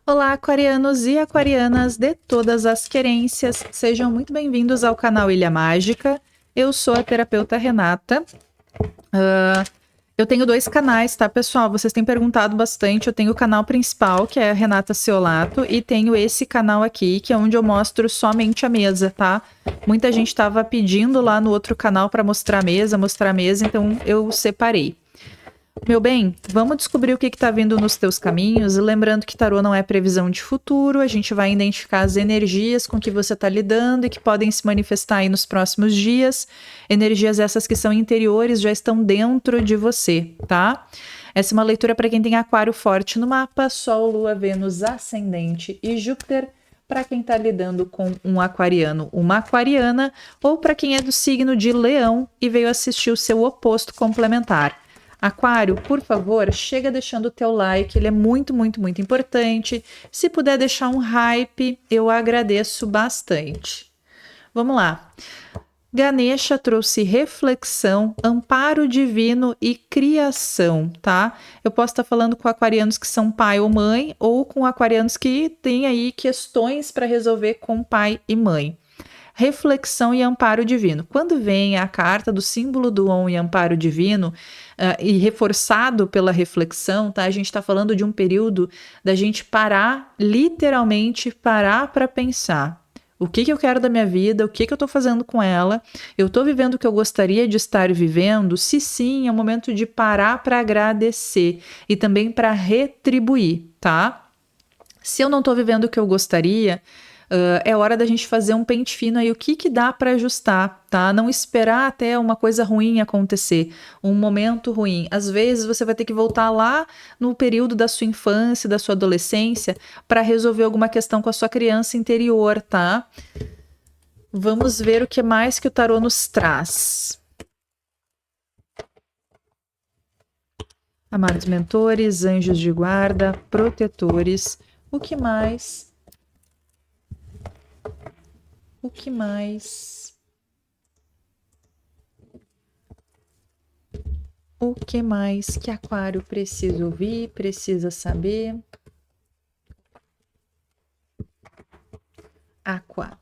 Olá, aquarianos e aquarianas de todas as querências, sejam muito bem-vindos ao canal Ilha Mágica. Eu sou a terapeuta Renata. Eu tenho dois canais, tá, pessoal? Vocês têm perguntado bastante. Eu tenho o canal principal, que é a Renata Ciolato, e tenho esse canal aqui, que é onde eu mostro somente a mesa, tá? Muita gente estava pedindo lá no outro canal para mostrar a mesa, então eu separei. Meu bem, vamos descobrir o que está vindo nos teus caminhos. Lembrando que tarô não é previsão de futuro, a gente vai identificar as energias com que você está lidando e que podem se manifestar aí nos próximos dias. Energias essas que são interiores, já estão dentro de você, tá? Essa é uma leitura para quem tem aquário forte no mapa, Sol, Lua, Vênus, Ascendente e Júpiter. Para quem está lidando com um aquariano, uma aquariana, ou para quem é do signo de Leão e veio assistir o seu oposto complementar. Aquário, por favor, chega deixando o teu like, ele é muito, muito, muito importante. Se puder deixar um hype, eu agradeço bastante. Vamos lá. Ganesha trouxe reflexão, amparo divino e criação, tá? Eu posso estar falando com aquarianos que são pai ou mãe, ou com aquarianos que têm aí questões para resolver com pai e mãe. Reflexão e amparo divino. Quando vem a carta do símbolo do On e amparo divino, e reforçado pela reflexão, tá? A gente está falando de um período da gente parar, literalmente parar para pensar. O que eu quero da minha vida? O que eu estou fazendo com ela? Eu estou vivendo o que eu gostaria de estar vivendo? Se sim, é o momento de parar para agradecer e também para retribuir, tá? Se eu não estou vivendo o que eu gostaria, é hora da gente fazer um pente fino aí, o que dá para ajustar, tá? Não esperar até uma coisa ruim acontecer, um momento ruim. Às vezes você vai ter que voltar lá no período da sua infância, da sua adolescência, para resolver alguma questão com a sua criança interior, tá? Vamos ver o que mais que o tarô nos traz. Amados mentores, anjos de guarda, protetores, o que mais? O que mais? O que mais que Aquário precisa ouvir, precisa saber? Aqua.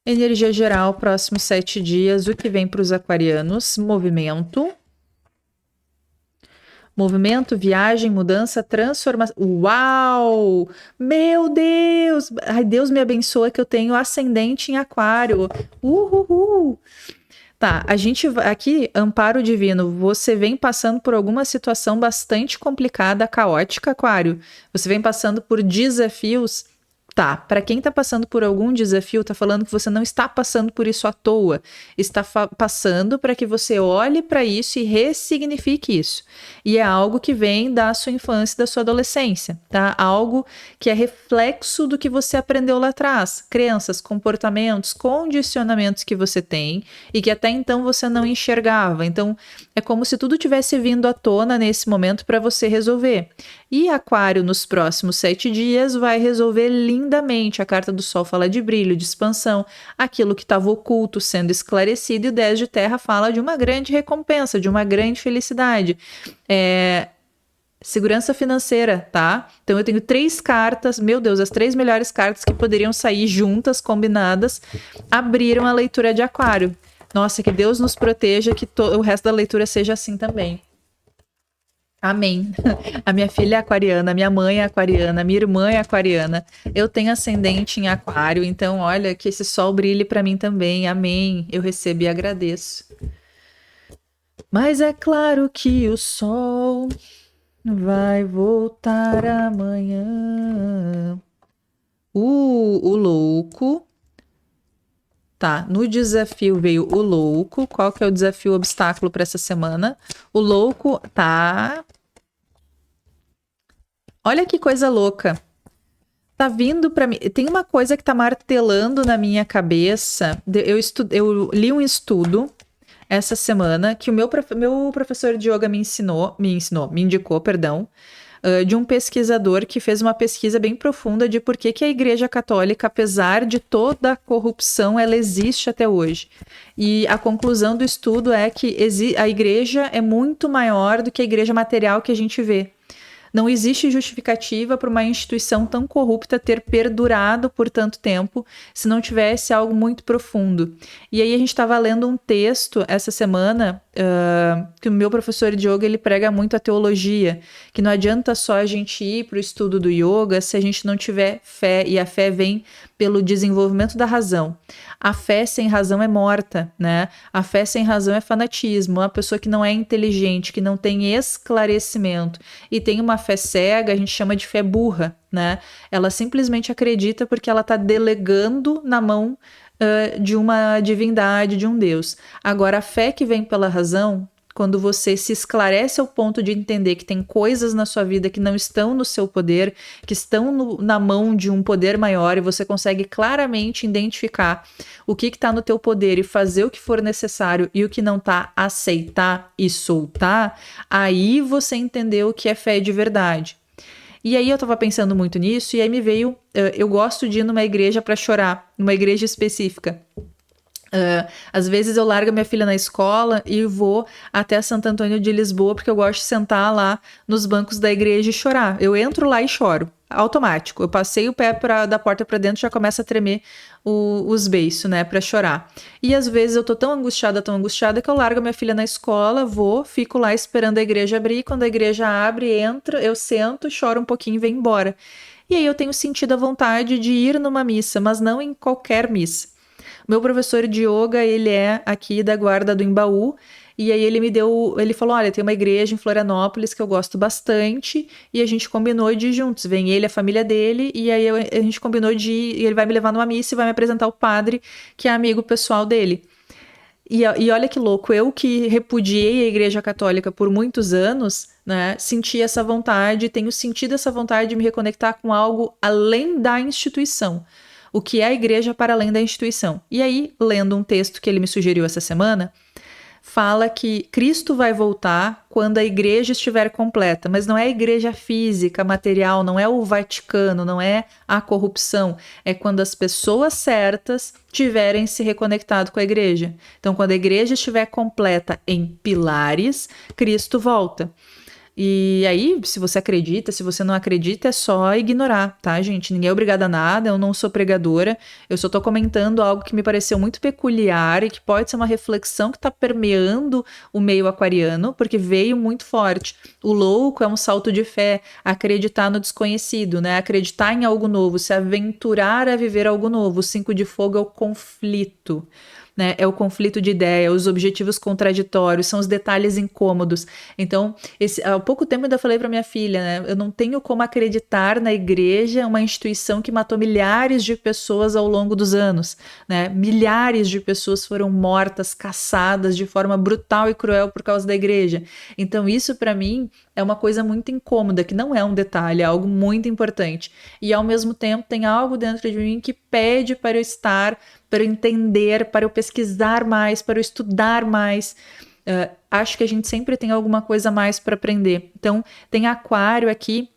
Energia geral, próximos 7 dias, o que vem para os aquarianos? Movimento. Movimento, viagem, mudança, transformação. Uau! Meu Deus! Ai, Deus me abençoa que eu tenho ascendente em aquário. Uhul! Tá, a gente aqui, amparo divino, você vem passando por alguma situação bastante complicada, caótica, aquário. Você vem passando por desafios. Tá, para quem tá passando por algum desafio, tá falando que você não está passando por isso à toa. Está passando para que você olhe para isso e ressignifique isso. E é algo que vem da sua infância e da sua adolescência, tá? Algo que é reflexo do que você aprendeu lá atrás. Crenças, comportamentos, condicionamentos que você tem e que até então você não enxergava. Então, é como se tudo tivesse vindo à tona nesse momento para você resolver. E Aquário, nos próximos 7 dias, vai resolver lindamente. A carta do Sol fala de brilho, de expansão, aquilo que estava oculto sendo esclarecido, e o 10 de terra fala de uma grande recompensa, de uma grande felicidade. Segurança financeira, tá? Então eu tenho 3 cartas, meu Deus, as 3 melhores cartas que poderiam sair juntas, combinadas, abriram a leitura de Aquário. Nossa, que Deus nos proteja, que o resto da leitura seja assim também. Amém. A minha filha é aquariana, a minha mãe é aquariana, a minha irmã é aquariana. Eu tenho ascendente em aquário, então olha, que esse sol brilhe para mim também. Amém. Eu recebo e agradeço. Mas é claro que o sol vai voltar amanhã. O louco. Tá, no desafio veio o louco. Qual que é o desafio, obstáculo para essa semana? O louco tá. Olha que coisa louca. Tá vindo para mim. Tem uma coisa que tá martelando na minha cabeça. Eu li um estudo essa semana que o meu professor de yoga me indicou, perdão, de um pesquisador que fez uma pesquisa bem profunda de por que a Igreja Católica, apesar de toda a corrupção, ela existe até hoje. E a conclusão do estudo é que a Igreja é muito maior do que a Igreja material que a gente vê. Não existe justificativa para uma instituição tão corrupta ter perdurado por tanto tempo se não tivesse algo muito profundo. E aí a gente estava lendo um texto essa semana que o meu professor de yoga ele prega muito a teologia, que não adianta só a gente ir para o estudo do yoga se a gente não tiver fé, e a fé vem pelo desenvolvimento da razão. A fé sem razão é morta, né? A fé sem razão é fanatismo. Uma pessoa que não é inteligente, que não tem esclarecimento e tem uma fé cega, a gente chama de fé burra, né? Ela simplesmente acredita porque ela está delegando na mão de uma divindade, de um Deus. Agora, a fé que vem pela razão, quando você se esclarece ao ponto de entender que tem coisas na sua vida que não estão no seu poder, que estão na mão de um poder maior, e você consegue claramente identificar o que está no teu poder e fazer o que for necessário, e o que não está, aceitar e soltar, aí você entendeu o que é fé de verdade. E aí eu tava pensando muito nisso, e aí me veio, eu gosto de ir numa igreja para chorar, numa igreja específica. Às vezes eu largo minha filha na escola e vou até Santo Antônio de Lisboa, porque eu gosto de sentar lá nos bancos da igreja e chorar. Eu entro lá e choro, automático. Eu passei o pé da porta para dentro, já começa a tremer os beiços, né, para chorar. E às vezes eu tô tão angustiada que eu largo minha filha na escola, vou, fico lá esperando a igreja abrir. Quando a igreja abre, entro, eu sento, choro um pouquinho e venho embora. E aí eu tenho sentido a vontade de ir numa missa, mas não em qualquer missa. Meu professor de yoga, ele é aqui da Guarda do Embaú, e aí ele falou, olha, tem uma igreja em Florianópolis que eu gosto bastante, e a gente combinou de ir juntos, vem ele, a família dele, e aí a gente combinou de ir, e ele vai me levar numa missa e vai me apresentar o padre, que é amigo pessoal dele. E olha que louco, eu que repudiei a Igreja Católica por muitos anos, né, senti essa vontade, tenho sentido essa vontade de me reconectar com algo além da instituição. O que é a igreja para além da instituição. E aí, lendo um texto que ele me sugeriu essa semana, fala que Cristo vai voltar quando a igreja estiver completa, mas não é a igreja física, material, não é o Vaticano, não é a corrupção, é quando as pessoas certas tiverem se reconectado com a igreja. Então, quando a igreja estiver completa em pilares, Cristo volta. E aí, se você acredita, se você não acredita, é só ignorar, tá, gente? Ninguém é obrigado a nada, eu não sou pregadora, eu só tô comentando algo que me pareceu muito peculiar e que pode ser uma reflexão que tá permeando o meio aquariano, porque veio muito forte. O louco é um salto de fé, acreditar no desconhecido, né? Acreditar em algo novo, se aventurar a viver algo novo. O 5 de fogo é o conflito. Né? É o conflito de ideia, os objetivos contraditórios, são os detalhes incômodos. Então, há pouco tempo eu ainda falei para minha filha, né? Eu não tenho como acreditar na igreja, uma instituição que matou milhares de pessoas ao longo dos anos. Né? Milhares de pessoas foram mortas, caçadas de forma brutal e cruel por causa da igreja. Então, isso para mim é uma coisa muito incômoda, que não é um detalhe, é algo muito importante. E ao mesmo tempo tem algo dentro de mim que pede para eu estar, para eu entender, para eu pesquisar mais, para eu estudar mais. Acho que a gente sempre tem alguma coisa a mais para aprender. Então, tem Aquário aqui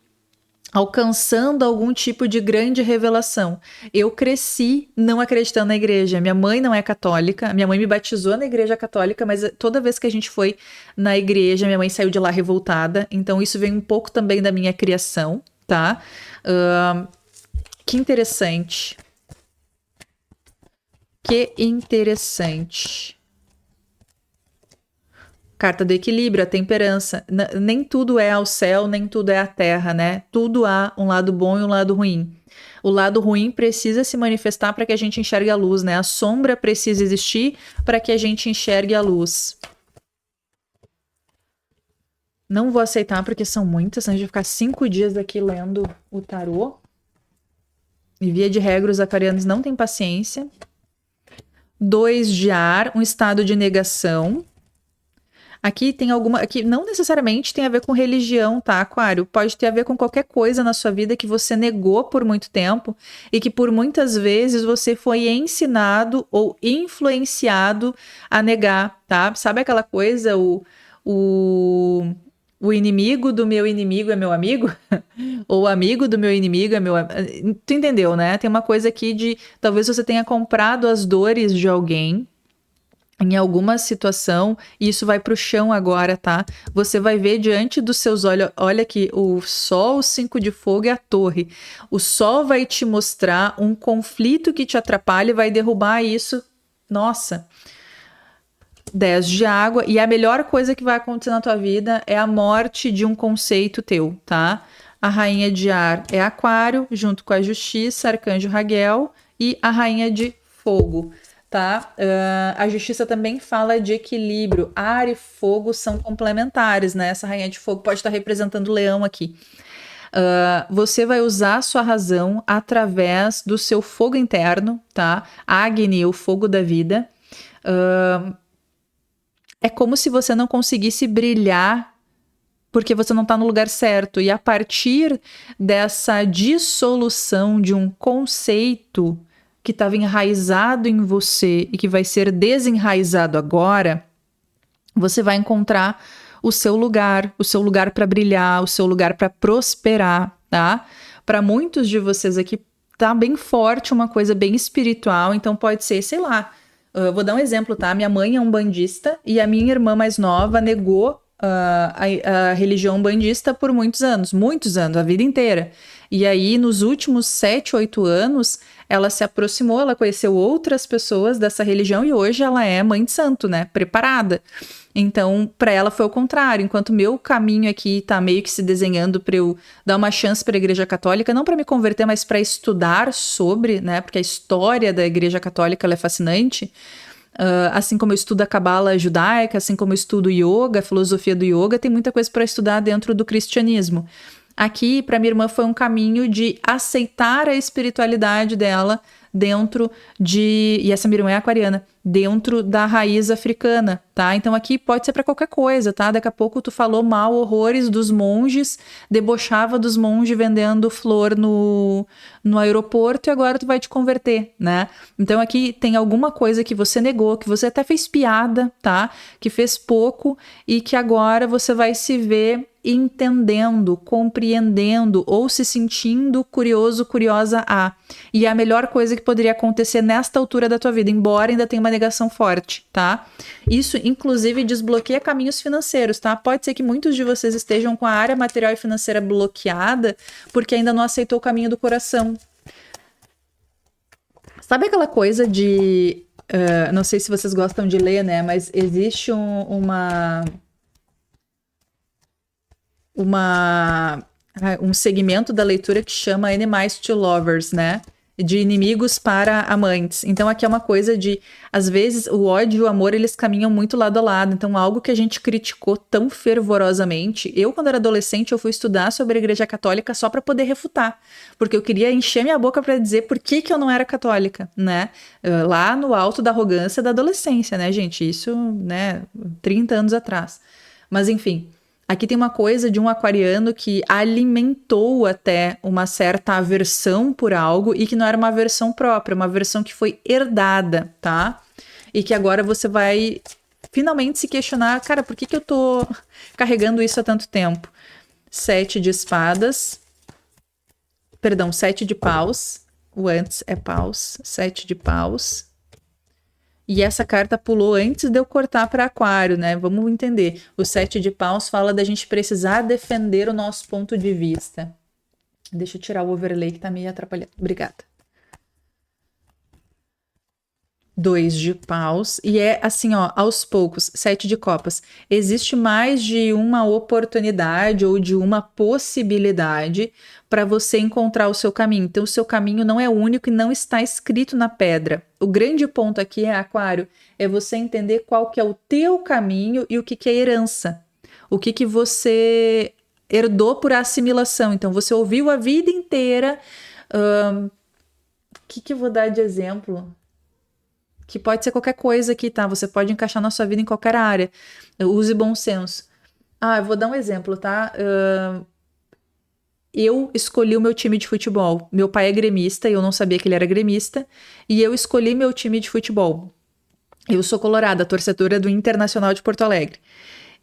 alcançando algum tipo de grande revelação. Eu cresci não acreditando na igreja. Minha mãe não é católica, minha mãe me batizou na igreja católica, mas toda vez que a gente foi na igreja, minha mãe saiu de lá revoltada. Então, isso vem um pouco também da minha criação, tá? Que interessante. Que interessante. Carta do equilíbrio, a temperança. Nem tudo é ao céu, nem tudo é à terra, né? Tudo há um lado bom e um lado ruim. O lado ruim precisa se manifestar para que a gente enxergue a luz, né? A sombra precisa existir para que a gente enxergue a luz. Não vou aceitar porque são muitas, senão a gente vai ficar 5 dias aqui lendo o tarô. E via de regra, os aquarianos não têm paciência. 2 de ar, um estado de negação. Aqui tem aqui não necessariamente tem a ver com religião, tá, Aquário? Pode ter a ver com qualquer coisa na sua vida que você negou por muito tempo e que por muitas vezes você foi ensinado ou influenciado a negar, tá? Sabe aquela coisa, o inimigo do meu inimigo é meu amigo? Ou o amigo do meu inimigo é meu amigo? Tu entendeu, né? Tem uma coisa aqui de talvez você tenha comprado as dores de alguém. em alguma situação, e isso vai para o chão agora, tá? Você vai ver diante dos seus olhos, olha aqui, o sol, o 5 de fogo e a torre. O sol vai te mostrar um conflito que te atrapalha e vai derrubar isso. Nossa, 10 de água. E a melhor coisa que vai acontecer na tua vida é a morte de um conceito teu, tá? A rainha de ar é Aquário, junto com a justiça, Arcanjo Raguel, e a rainha de fogo, tá? A justiça também fala de equilíbrio. Ar e fogo são complementares, né? Essa rainha de fogo pode estar representando o leão aqui. Você vai usar a sua razão através do seu fogo interno, tá? Agni, o fogo da vida. É como se você não conseguisse brilhar porque você não está no lugar certo. E a partir dessa dissolução de um conceito que estava enraizado em você e que vai ser desenraizado agora, você vai encontrar o seu lugar para brilhar, o seu lugar para prosperar, tá? Para muitos de vocês aqui tá bem forte, uma coisa bem espiritual, então pode ser, sei lá, vou dar um exemplo, tá? Minha mãe é umbandista e a minha irmã mais nova negou a religião umbandista por muitos anos, a vida inteira. E aí, nos últimos 7, 8 anos, ela se aproximou, ela conheceu outras pessoas dessa religião e hoje ela é mãe de santo, né? Preparada. Então, para ela foi o contrário. Enquanto meu caminho aqui tá meio que se desenhando para eu dar uma chance para a Igreja Católica, não para me converter, mas para estudar sobre, né? Porque a história da Igreja Católica ela é fascinante. Assim como eu estudo a cabala judaica, assim como eu estudo yoga, a filosofia do yoga, tem muita coisa para estudar dentro do cristianismo. Aqui, para minha irmã, foi um caminho de aceitar a espiritualidade dela dentro de... E essa minha irmã é aquariana. Dentro da raiz africana, tá? Então aqui pode ser para qualquer coisa, tá? Daqui a pouco tu falou mal horrores dos monges, debochava dos monges vendendo flor no aeroporto e agora tu vai te converter, né? Então aqui tem alguma coisa que você negou, que você até fez piada, tá? Que fez pouco e que agora você vai se ver entendendo, compreendendo ou se sentindo curioso, curiosa a. E é a melhor coisa que poderia acontecer nesta altura da tua vida, embora ainda tenha uma negação forte, tá? Isso, inclusive, desbloqueia caminhos financeiros, tá? Pode ser que muitos de vocês estejam com a área material e financeira bloqueada porque ainda não aceitou o caminho do coração. Sabe aquela coisa de... não sei se vocês gostam de ler, né? Mas existe um segmento da leitura que chama Enemies to Lovers, né? De inimigos para amantes. Então aqui é uma coisa de, às vezes, o ódio e o amor, eles caminham muito lado a lado. Então algo que a gente criticou tão fervorosamente, eu quando era adolescente, eu fui estudar sobre a Igreja Católica só para poder refutar, porque eu queria encher minha boca para dizer por que eu não era católica, né? Lá no alto da arrogância da adolescência, né, gente? Isso, né, 30 anos atrás. Mas enfim... Aqui tem uma coisa de um aquariano que alimentou até uma certa aversão por algo e que não era uma aversão própria, uma aversão que foi herdada, tá? E que agora você vai finalmente se questionar, cara, por que eu tô carregando isso há tanto tempo? 7 de espadas, perdão, 7 de paus, o antes é paus, 7 de paus. E essa carta pulou antes de eu cortar para aquário, né? Vamos entender. O 7 de paus fala da gente precisar defender o nosso ponto de vista. Deixa eu tirar o overlay que tá meio atrapalhando. Obrigada. 2 de paus. E é assim, ó, aos poucos. 7 de copas. Existe mais de uma oportunidade ou de uma possibilidade para você encontrar o seu caminho. Então, o seu caminho não é único e não está escrito na pedra. O grande ponto aqui, aquário, é você entender qual que é o teu caminho e o que é herança. O que você herdou por assimilação. Então, você ouviu a vida inteira... O que eu vou dar de exemplo? Que pode ser qualquer coisa aqui, tá? Você pode encaixar na sua vida em qualquer área. Use bom senso. Eu vou dar um exemplo, tá? Eu escolhi o meu time de futebol. Meu pai é gremista e eu não sabia que ele era gremista. E eu escolhi meu time de futebol. Eu sou colorada, torcedora do Internacional de Porto Alegre.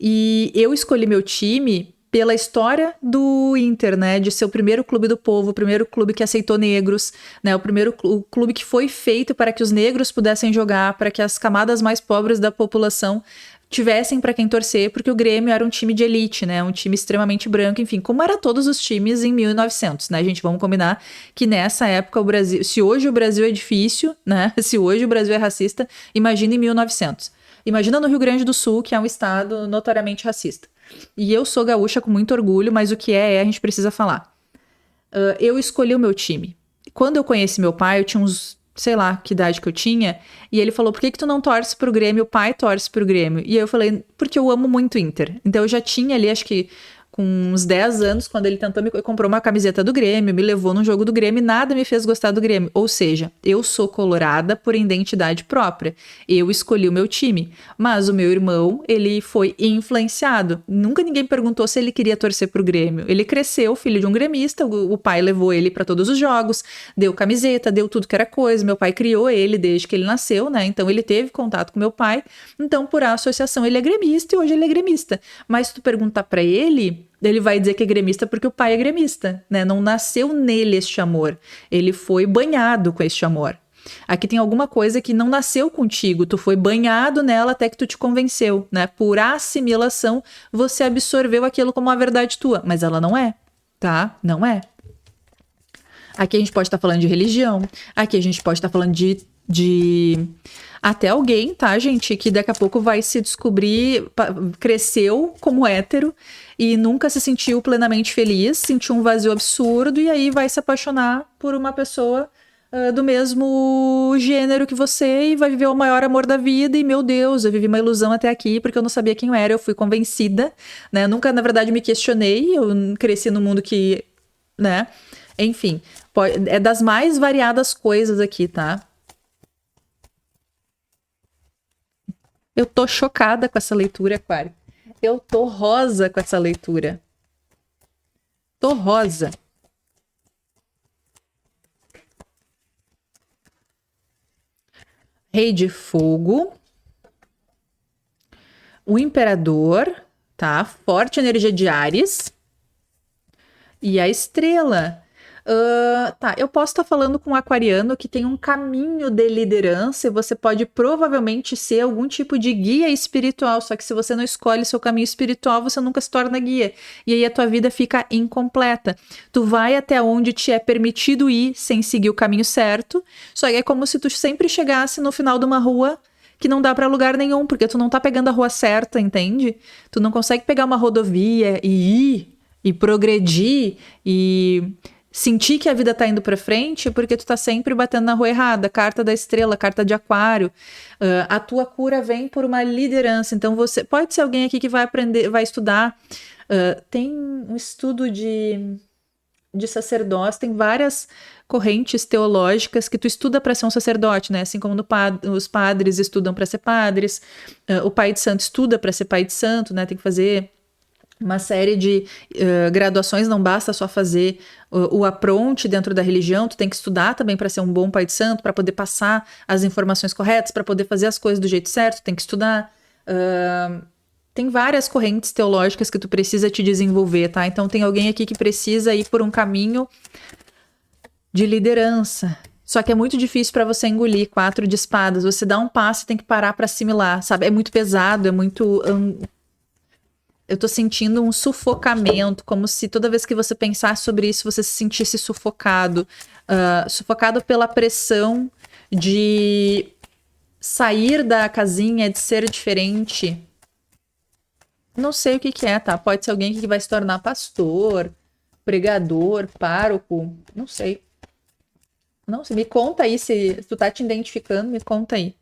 E eu escolhi meu time pela história do Inter, né, de ser o primeiro clube do povo, o primeiro clube que aceitou negros, né, o primeiro clube que foi feito para que os negros pudessem jogar, para que as camadas mais pobres da população tivessem para quem torcer, porque o Grêmio era um time de elite, né, um time extremamente branco, enfim, como era todos os times em 1900, né, gente, vamos combinar que nessa época o Brasil, se hoje o Brasil é difícil, né, se hoje o Brasil é racista, imagina em 1900. Imagina no Rio Grande do Sul, que é um estado notoriamente racista. E eu sou gaúcha com muito orgulho, mas o que a gente precisa falar. Eu escolhi o meu time. Quando eu conheci meu pai, eu tinha uns, sei lá, que idade que eu tinha, e ele falou, por que tu não torce pro Grêmio? O pai torce pro Grêmio. E eu falei, porque eu amo muito o Inter. Então eu já tinha ali, acho que com uns 10 anos, quando ele tentou me comprou uma camiseta do Grêmio, me levou num jogo do Grêmio e nada me fez gostar do Grêmio. Ou seja, eu sou colorada por identidade própria. Eu escolhi o meu time. Mas o meu irmão, ele foi influenciado. Nunca ninguém perguntou se ele queria torcer pro Grêmio. Ele cresceu, filho de um gremista, o pai levou ele para todos os jogos, deu camiseta, deu tudo que era coisa. Meu pai criou ele desde que ele nasceu, né? Então ele teve contato com meu pai. Então, por associação, ele é gremista e hoje ele é gremista. Mas se tu perguntar para ele vai dizer que é gremista porque o pai é gremista, né? Não nasceu nele este amor. Ele foi banhado com este amor. Aqui tem alguma coisa que não nasceu contigo, tu foi banhado nela até que tu te convenceu, né? Por assimilação, você absorveu aquilo como uma verdade tua, mas ela não é, tá? Não é. Aqui a gente pode estar falando de religião, aqui a gente pode estar falando de até alguém, tá, gente, que daqui a pouco vai se descobrir, cresceu como hétero e nunca se sentiu plenamente feliz, sentiu um vazio absurdo e aí vai se apaixonar por uma pessoa do mesmo gênero que você e vai viver o maior amor da vida e, meu Deus, eu vivi uma ilusão até aqui porque eu não sabia quem eu era, eu fui convencida, né, nunca, na verdade, me questionei, eu cresci num mundo que, né, enfim, é das mais variadas coisas aqui, tá? Eu tô chocada com essa leitura, Aquário. Eu tô rosa com essa leitura. Tô rosa. Rei de Fogo. O Imperador, tá? Forte energia de Áries. E a Estrela. Tá, eu posso estar falando com um aquariano que tem um caminho de liderança e você pode provavelmente ser algum tipo de guia espiritual, só que se você não escolhe seu caminho espiritual, você nunca se torna guia. E aí a tua vida fica incompleta. Tu vai até onde te é permitido ir sem seguir o caminho certo, só que é como se tu sempre chegasse no final de uma rua que não dá pra lugar nenhum, porque tu não tá pegando a rua certa, entende? Tu não consegue pegar uma rodovia e ir, e progredir, e sentir que a vida tá indo pra frente porque tu tá sempre batendo na rua errada. Carta da Estrela, carta de Aquário. A tua cura vem por uma liderança. Então você pode ser alguém aqui que vai aprender, vai estudar. Tem um estudo de sacerdócio, tem várias correntes teológicas que tu estuda para ser um sacerdote, né? Assim como os padres estudam para ser padres, o pai de santo estuda para ser pai de santo, né? Tem que fazer uma série de graduações, não basta só fazer o apronte dentro da religião, tu tem que estudar também para ser um bom pai de santo, para poder passar as informações corretas, para poder fazer as coisas do jeito certo, tem que estudar. Tem várias correntes teológicas que tu precisa te desenvolver, tá? Então tem alguém aqui que precisa ir por um caminho de liderança. Só que é muito difícil para você engolir 4 de espadas. Você dá um passo e tem que parar para assimilar, sabe? É muito pesado, é muito... Eu tô sentindo um sufocamento, como se toda vez que você pensasse sobre isso, você se sentisse sufocado. Sufocado pela pressão de sair da casinha, de ser diferente. Não sei o que é, tá? Pode ser alguém que vai se tornar pastor, pregador, pároco, não sei. Não sei, me conta aí, se tu tá te identificando, me conta aí.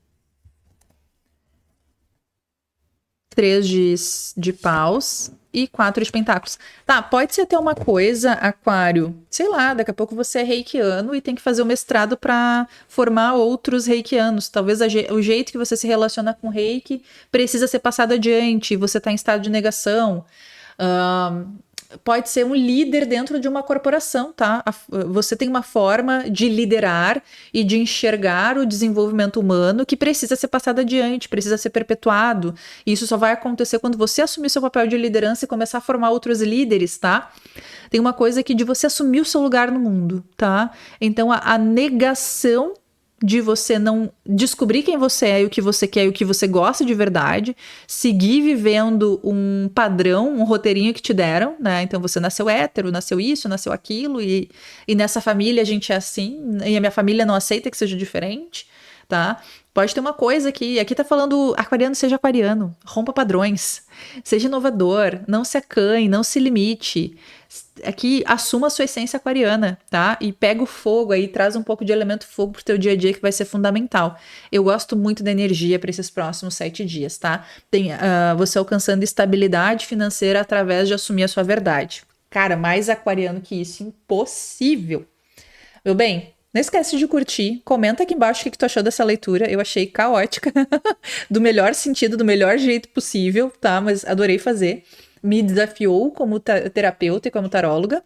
3 de paus e 4 de pentáculos. Tá, pode ser até uma coisa, Aquário, sei lá, daqui a pouco você é reikiano e tem que fazer o mestrado para formar outros reikianos. Talvez o jeito que você se relaciona com reiki precisa ser passado adiante, você tá em estado de negação. pode ser um líder dentro de uma corporação, tá? Você tem uma forma de liderar e de enxergar o desenvolvimento humano que precisa ser passado adiante, precisa ser perpetuado. E isso só vai acontecer quando você assumir seu papel de liderança e começar a formar outros líderes, tá? Tem uma coisa aqui de você assumir o seu lugar no mundo, tá? Então, a negação de você não descobrir quem você é e o que você quer e o que você gosta de verdade, seguir vivendo um padrão, um roteirinho que te deram, né? Então você nasceu hétero, nasceu isso, nasceu aquilo, e nessa família a gente é assim, e a minha família não aceita que seja diferente, tá? Pode ter uma coisa aqui tá falando aquariano, seja aquariano, rompa padrões, seja inovador, não se acanhe, não se limite. Aqui, assuma a sua essência aquariana, tá? E pega o fogo aí, traz um pouco de elemento fogo pro teu dia a dia que vai ser fundamental. Eu gosto muito da energia para esses próximos 7 dias, tá? Tem você alcançando estabilidade financeira através de assumir a sua verdade. Cara, mais aquariano que isso, impossível. Meu bem, não esquece de curtir, comenta aqui embaixo o que tu achou dessa leitura, eu achei caótica, do melhor sentido, do melhor jeito possível, tá? Mas adorei fazer, me desafiou como terapeuta e como taróloga.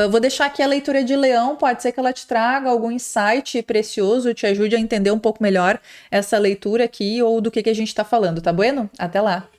Vou deixar aqui a leitura de Leão, pode ser que ela te traga algum insight precioso, te ajude a entender um pouco melhor essa leitura aqui ou do que a gente tá falando, tá bueno? Até lá!